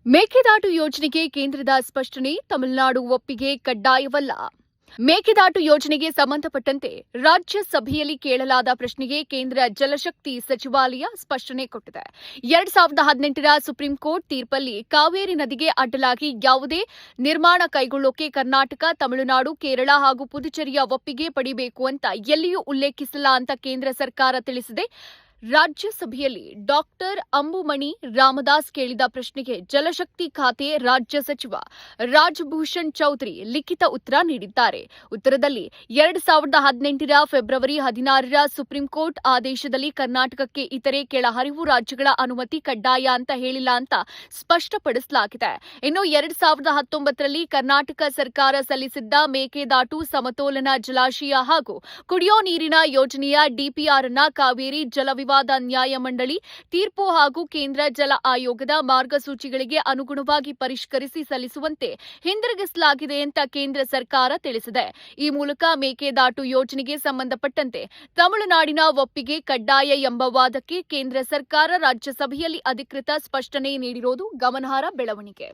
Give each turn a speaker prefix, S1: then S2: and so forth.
S1: ಮೇಕೆದಾಟು ಯೋಜನೆಗೆ ಕೇಂದ್ರದ ಸ್ಪಷ್ಟನೆ, ತಮಿಳುನಾಡು ಒಪ್ಪಿಗೆ ಕಡ್ಡಾಯವಲ್ಲ. ಮೇಕೆದಾಟು ಯೋಜನೆಗೆ ಸಂಬಂಧಪಟ್ಟಂತೆ ರಾಜ್ಯಸಭೆಯಲ್ಲಿ ಕೇಳಲಾದ ಪ್ರಶ್ನೆಗೆ ಕೇಂದ್ರ ಜಲಶಕ್ತಿ ಸಚಿವಾಲಯ ಸ್ಪಷ್ಟನೆ ಕೊಟ್ಟಿದೆ. 2018ರ ಸುಪ್ರೀಂ ಕೋರ್ಟ್ ತೀರ್ಪಲ್ಲಿ ಕಾವೇರಿ ನದಿಗೆ ಅಡ್ಡಲಾಗಿ ಯಾವುದೇ ನಿರ್ಮಾಣ ಕೈಗೊಳ್ಳೋಕೆ ಕರ್ನಾಟಕ, ತಮಿಳುನಾಡು, ಕೇರಳ ಹಾಗೂ ಪುದುಚೇರಿಯ ಒಪ್ಪಿಗೆ ಪಡಿಬೇಕು ಅಂತ ಎಲ್ಲಿಯೂ ಉಲ್ಲೇಖಿಸಿಲ್ಲ ಅಂತ ಕೇಂದ್ರ ಸರ್ಕಾರ ತಿಳಿಸಿದೆ. ರಾಜ್ಯಸಭೆಯಲ್ಲಿ ಡಾಕ್ಟರ್ ಅಂಬುಮಣಿ ರಾಮದಾಸ್ ಕೇಳಿದ ಪ್ರಶ್ನೆಗೆ ಜಲಶಕ್ತಿ ಖಾತೆ ರಾಜ್ಯ ಸಚಿವ ರಾಜಭೂಷಣ್ ಚೌಧರಿ ಲಿಖಿತ ಉತ್ತರ ನೀಡಿದ್ದಾರೆ. ಉತ್ತರದಲ್ಲಿ 2018ರ ಫೆಬ್ರವರಿ 16ರ ಸುಪ್ರೀಂ ಕೋರ್ಟ್ ಆದೇಶದಲ್ಲಿ ಕರ್ನಾಟಕಕ್ಕೆ ಇತರೆ ಕೆಳಹರಿವು ರಾಜ್ಯಗಳ ಅನುಮತಿ ಕಡ್ಡಾಯ ಅಂತ ಹೇಳಿಲ್ಲ ಅಂತ ಸ್ಪಷ್ಟಪಡಿಸಲಾಗಿದೆ. ಇನ್ನು 2019ರಲ್ಲಿ ಕರ್ನಾಟಕ ಸರ್ಕಾರ ಸಲ್ಲಿಸಿದ್ದ ಮೇಕೆದಾಟು ಸಮತೋಲನ ಜಲಾಶಯ ಹಾಗೂ ಕುಡಿಯೋ ನೀರಿನ ಯೋಜನೆಯ ಡಿಪಿಆರ್ ಅನ್ನ ಕಾವೇರಿ ಜಲವಿವಾದ ನ್ಯಾಯಮಂಡಳಿ ತೀರ್ಪು ಹಾಗೂ ಕೇಂದ್ರ ಜಲ ಆಯೋಗದ ಮಾರ್ಗಸೂಚಿಗಳಿಗೆ ಅನುಗುಣವಾಗಿ ಪರಿಷ್ಕರಿಸಿ ಸಲ್ಲಿಸುವಂತೆ ಹಿಂದಿರುಗಿಸಲಾಗಿದೆ ಅಂತ ಕೇಂದ್ರ ಸರ್ಕಾರ ತಿಳಿಸಿದೆ. ಈ ಮೂಲಕ ಮೇಕೆದಾಟು ಯೋಜನೆಗೆ ಸಂಬಂಧಪಟ್ಟಂತೆ ತಮಿಳುನಾಡಿನ ಒಪ್ಪಿಗೆ ಕಡ್ಡಾಯ ಎಂಬ ವಾದಕ್ಕೆ ಕೇಂದ್ರ ಸರ್ಕಾರ ರಾಜ್ಯಸಭೆಯಲ್ಲಿ ಅಧಿಕೃತ ಸ್ಪಷ್ಟನೆ ನೀಡಿರುವುದು ಗಮನಾರ್ಹ ಬೆಳವಣಿಗೆ.